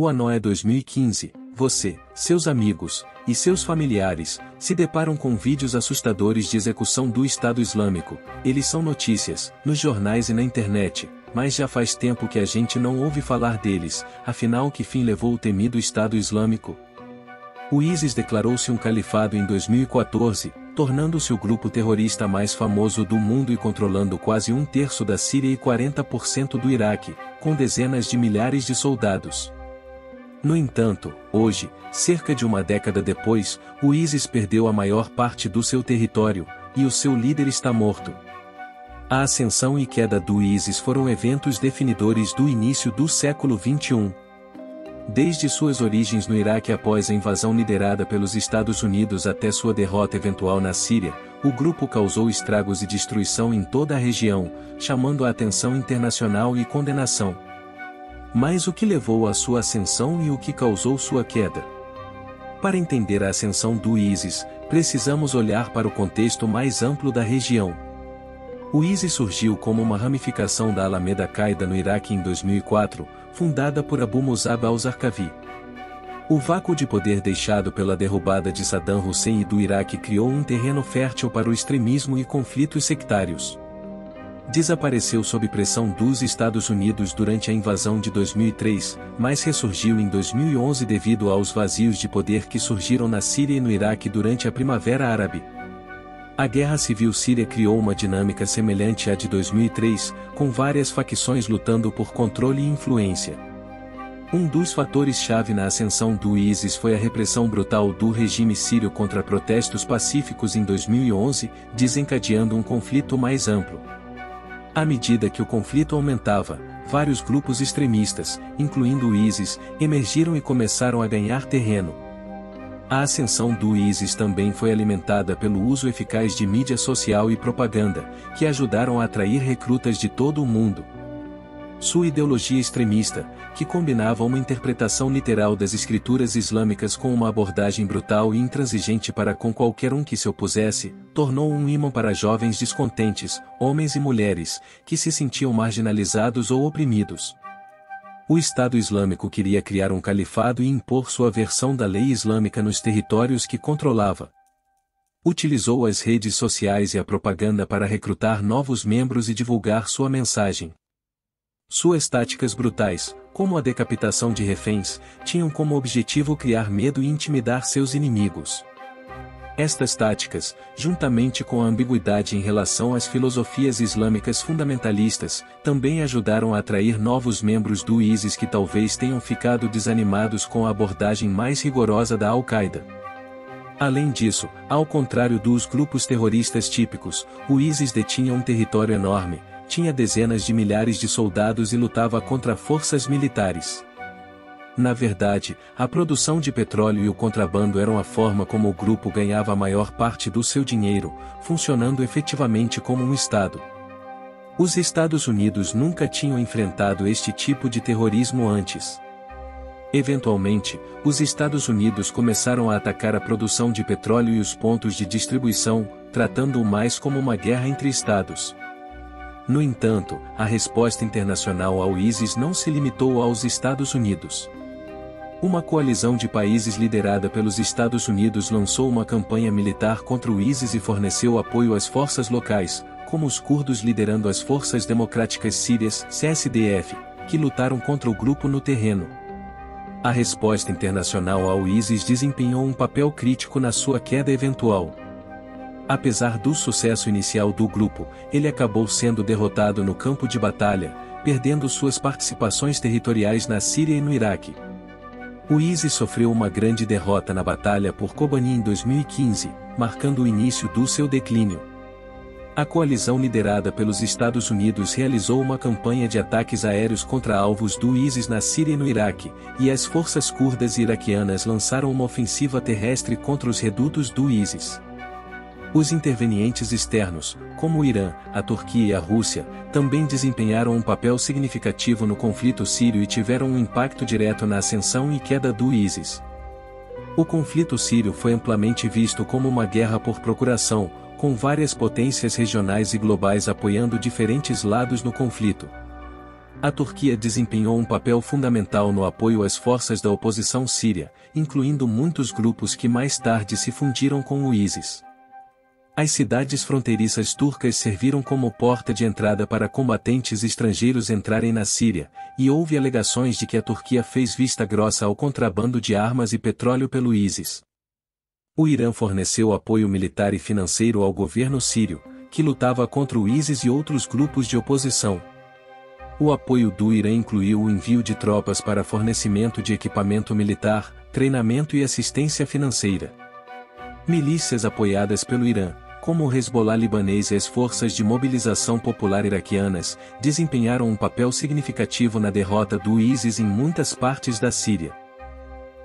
O ano é 2015, você, seus amigos e seus familiares se deparam com vídeos assustadores de execução do Estado Islâmico. Eles são notícias, nos jornais e na internet, mas já faz tempo que a gente não ouve falar deles. Afinal, que fim levou o temido Estado Islâmico? O ISIS declarou-se um califado em 2014, tornando-se o grupo terrorista mais famoso do mundo e controlando quase um terço da Síria e 40% do Iraque, com dezenas de milhares de soldados. No entanto, hoje, cerca de uma década depois, o ISIS perdeu a maior parte do seu território, e o seu líder está morto. A ascensão e queda do ISIS foram eventos definidores do início do século XXI. Desde suas origens no Iraque após a invasão liderada pelos Estados Unidos até sua derrota eventual na Síria, o grupo causou estragos e destruição em toda a região, chamando a atenção internacional e condenação. Mas o que levou à sua ascensão e o que causou sua queda? Para entender a ascensão do ISIS, precisamos olhar para o contexto mais amplo da região. O ISIS surgiu como uma ramificação da Alameda Qaeda no Iraque em 2004, fundada por Abu Musab al-Zarqawi. O vácuo de poder deixado pela derrubada de Saddam Hussein e do Iraque criou um terreno fértil para o extremismo e conflitos sectários. Desapareceu sob pressão dos Estados Unidos durante a invasão de 2003, mas ressurgiu em 2011 devido aos vazios de poder que surgiram na Síria e no Iraque durante a Primavera Árabe. A Guerra Civil Síria criou uma dinâmica semelhante à de 2003, com várias facções lutando por controle e influência. Um dos fatores-chave na ascensão do ISIS foi a repressão brutal do regime sírio contra protestos pacíficos em 2011, desencadeando um conflito mais amplo. À medida que o conflito aumentava, vários grupos extremistas, incluindo o ISIS, emergiram e começaram a ganhar terreno. A ascensão do ISIS também foi alimentada pelo uso eficaz de mídia social e propaganda, que ajudaram a atrair recrutas de todo o mundo. Sua ideologia extremista, que combinava uma interpretação literal das escrituras islâmicas com uma abordagem brutal e intransigente para com qualquer um que se opusesse, tornou um imã para jovens descontentes, homens e mulheres, que se sentiam marginalizados ou oprimidos. O Estado Islâmico queria criar um califado e impor sua versão da lei islâmica nos territórios que controlava. Utilizou as redes sociais e a propaganda para recrutar novos membros e divulgar sua mensagem. Suas táticas brutais, como a decapitação de reféns, tinham como objetivo criar medo e intimidar seus inimigos. Estas táticas, juntamente com a ambiguidade em relação às filosofias islâmicas fundamentalistas, também ajudaram a atrair novos membros do ISIS que talvez tenham ficado desanimados com a abordagem mais rigorosa da Al-Qaeda. Além disso, ao contrário dos grupos terroristas típicos, o ISIS detinha um território enorme, tinha dezenas de milhares de soldados e lutava contra forças militares. Na verdade, a produção de petróleo e o contrabando eram a forma como o grupo ganhava a maior parte do seu dinheiro, funcionando efetivamente como um Estado. Os Estados Unidos nunca tinham enfrentado este tipo de terrorismo antes. Eventualmente, os Estados Unidos começaram a atacar a produção de petróleo e os pontos de distribuição, tratando-o mais como uma guerra entre Estados. No entanto, a resposta internacional ao ISIS não se limitou aos Estados Unidos. Uma coalizão de países liderada pelos Estados Unidos lançou uma campanha militar contra o ISIS e forneceu apoio às forças locais, como os curdos liderando as Forças Democráticas Sírias, CSDF, que lutaram contra o grupo no terreno. A resposta internacional ao ISIS desempenhou um papel crítico na sua queda eventual. Apesar do sucesso inicial do grupo, ele acabou sendo derrotado no campo de batalha, perdendo suas participações territoriais na Síria e no Iraque. O ISIS sofreu uma grande derrota na Batalha por Kobani em 2015, marcando o início do seu declínio. A coalizão liderada pelos Estados Unidos realizou uma campanha de ataques aéreos contra alvos do ISIS na Síria e no Iraque, e as forças curdas iraquianas lançaram uma ofensiva terrestre contra os redutos do ISIS. Os intervenientes externos, como o Irã, a Turquia e a Rússia, também desempenharam um papel significativo no conflito sírio e tiveram um impacto direto na ascensão e queda do ISIS. O conflito sírio foi amplamente visto como uma guerra por procuração, com várias potências regionais e globais apoiando diferentes lados no conflito. A Turquia desempenhou um papel fundamental no apoio às forças da oposição síria, incluindo muitos grupos que mais tarde se fundiram com o ISIS. As cidades fronteiriças turcas serviram como porta de entrada para combatentes estrangeiros entrarem na Síria, e houve alegações de que a Turquia fez vista grossa ao contrabando de armas e petróleo pelo ISIS. O Irã forneceu apoio militar e financeiro ao governo sírio, que lutava contra o ISIS e outros grupos de oposição. O apoio do Irã incluiu o envio de tropas para fornecimento de equipamento militar, treinamento e assistência financeira. Milícias apoiadas pelo Irã, como o Hezbollah libanês e as forças de mobilização popular iraquianas, desempenharam um papel significativo na derrota do ISIS em muitas partes da Síria.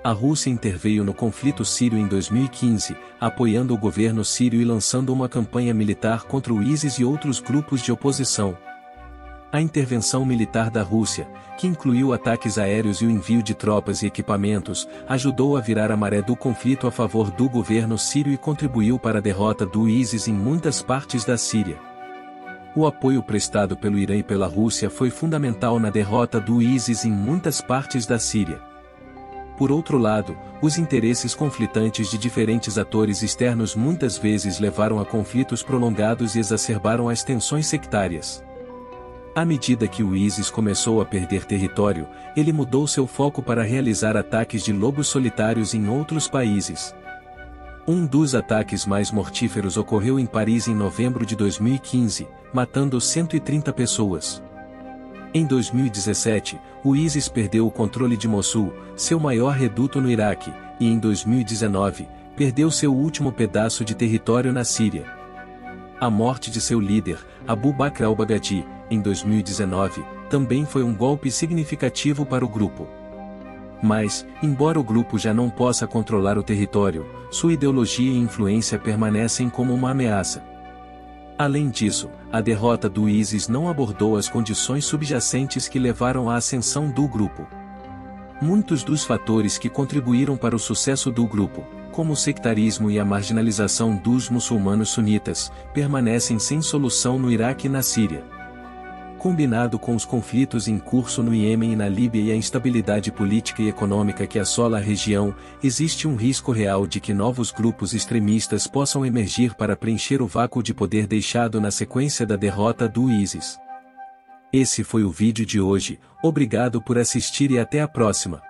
A Rússia interveio no conflito sírio em 2015, apoiando o governo sírio e lançando uma campanha militar contra o ISIS e outros grupos de oposição. A intervenção militar da Rússia, que incluiu ataques aéreos e o envio de tropas e equipamentos, ajudou a virar a maré do conflito a favor do governo sírio e contribuiu para a derrota do ISIS em muitas partes da Síria. O apoio prestado pelo Irã e pela Rússia foi fundamental na derrota do ISIS em muitas partes da Síria. Por outro lado, os interesses conflitantes de diferentes atores externos muitas vezes levaram a conflitos prolongados e exacerbaram as tensões sectárias. À medida que o ISIS começou a perder território, ele mudou seu foco para realizar ataques de lobos solitários em outros países. Um dos ataques mais mortíferos ocorreu em Paris em novembro de 2015, matando 130 pessoas. Em 2017, o ISIS perdeu o controle de Mossul, seu maior reduto no Iraque, e em 2019, perdeu seu último pedaço de território na Síria. A morte de seu líder, Abu Bakr al-Baghdadi, em 2019, também foi um golpe significativo para o grupo. Mas, embora o grupo já não possa controlar o território, sua ideologia e influência permanecem como uma ameaça. Além disso, a derrota do ISIS não abordou as condições subjacentes que levaram à ascensão do grupo. Muitos dos fatores que contribuíram para o sucesso do grupo, como o sectarismo e a marginalização dos muçulmanos sunitas, permanecem sem solução no Iraque e na Síria. Combinado com os conflitos em curso no Iêmen e na Líbia e a instabilidade política e econômica que assola a região, existe um risco real de que novos grupos extremistas possam emergir para preencher o vácuo de poder deixado na sequência da derrota do ISIS. Esse foi o vídeo de hoje, obrigado por assistir e até a próxima.